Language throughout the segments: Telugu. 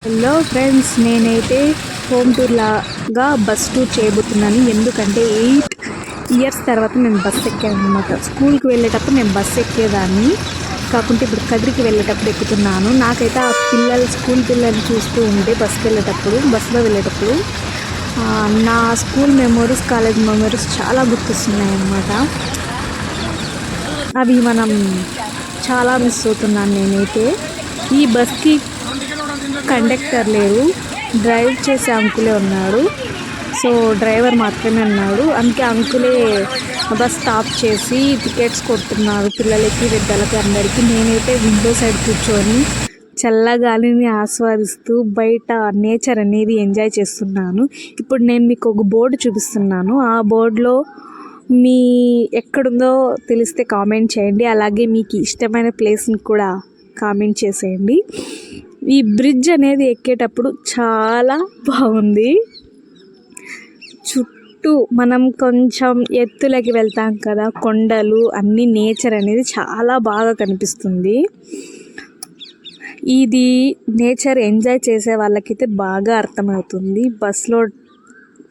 హలో ఫ్రెండ్స్, నేనైతే హోమ్ టూర్ లాగా బస్ టూర్ చేయబోతున్నాను. ఎందుకంటే 8 ఇయర్స్ తర్వాత నేను బస్ ఎక్కాను అనమాట. స్కూల్కి వెళ్ళేటప్పుడు నేను బస్ ఎక్కేదాన్ని, కాకుంటే ఇప్పుడు కదిరికి వెళ్ళేటప్పుడు ఎక్కుతున్నాను. నాకైతే ఆ స్కూల్ పిల్లల్ని చూస్తూ ఉంటే బస్సులో వెళ్ళేటప్పుడు నా స్కూల్ మెమోరీస్, కాలేజ్ మెమోరీస్ చాలా గుర్తొస్తున్నాయి అన్నమాట. అవి మనం చాలా మిస్ అవుతున్నాను నేనైతే. ఈ బస్కి కండక్టర్ లేరు, డ్రైవ్ చేసే అంకులే ఉన్నాడు. సో డ్రైవర్ మాత్రమే ఉన్నాడు. అందుకే అంకులే బస్ స్టాప్ చేసి టికెట్స్ కొడుతున్నారు పిల్లలకి, పెద్దలకి, అందరికీ. నేనైతే విండో సైడ్ కూర్చొని చల్లగాలిని ఆస్వాదిస్తూ బయట నేచర్ అనేది ఎంజాయ్ చేస్తున్నాను. ఇప్పుడు నేను మీకు ఒక బోర్డు చూపిస్తున్నాను. ఆ బోర్డులో మీ ఎక్కడుందో తెలిస్తే కామెంట్ చేయండి. అలాగే మీకు ఇష్టమైన ప్లేస్ని కూడా కామెంట్ చేసేయండి. ఈ బ్రిడ్జ్ అనేది ఎక్కేటప్పుడు చాలా బాగుంది. చుట్టూ మనం కొంచెం ఎత్తులకి వెళ్తాం కదా, కొండలు, అన్ని నేచర్ అనేది చాలా బాగా కనిపిస్తుంది. ఇది నేచర్ ఎంజాయ్ చేసే వాళ్ళకైతే బాగా అర్థమవుతుంది బస్లో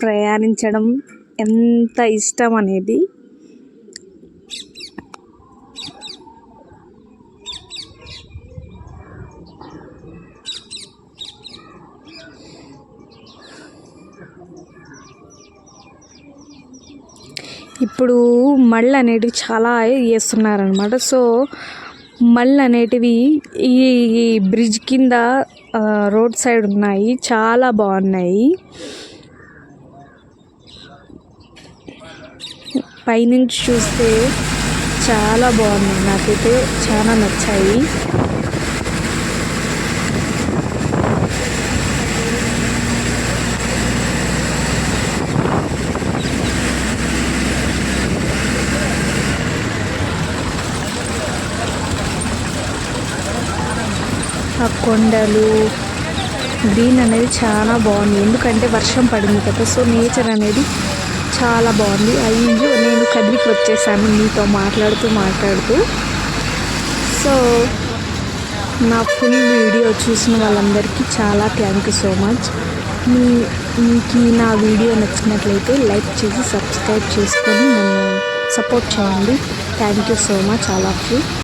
ప్రయాణించడం ఎంత ఇష్టం అనేది. ఇప్పుడు మళ్ళు అనేటివి చాలా వేస్తున్నారనమాట. సో మళ్ళు అనేటివి ఈ బ్రిడ్జ్ కింద రోడ్ సైడ్ ఉన్నాయి, చాలా బాగున్నాయి. పైనుంచి చూస్తే చాలా బాగున్నాయి, నాకైతే చాలా నచ్చాయి. ఆ కొండలు, గ్రీన్ అనేది చాలా బాగుంది. ఎందుకంటే వర్షం పడింది కదా, సో నేచర్ అనేది చాలా బాగుంది. అయ్యో, నేను కదిరికి వచ్చేసాను మీతో మాట్లాడుతూ. సో నా ఫుల్ వీడియో చూసిన వాళ్ళందరికీ చాలా థ్యాంక్ యూ సో మచ్. మీకు నా వీడియో నచ్చినట్లయితే లైక్ చేసి సబ్స్క్రైబ్ చేసుకొని నన్ను సపోర్ట్ చేయండి. Thank you so much all of you.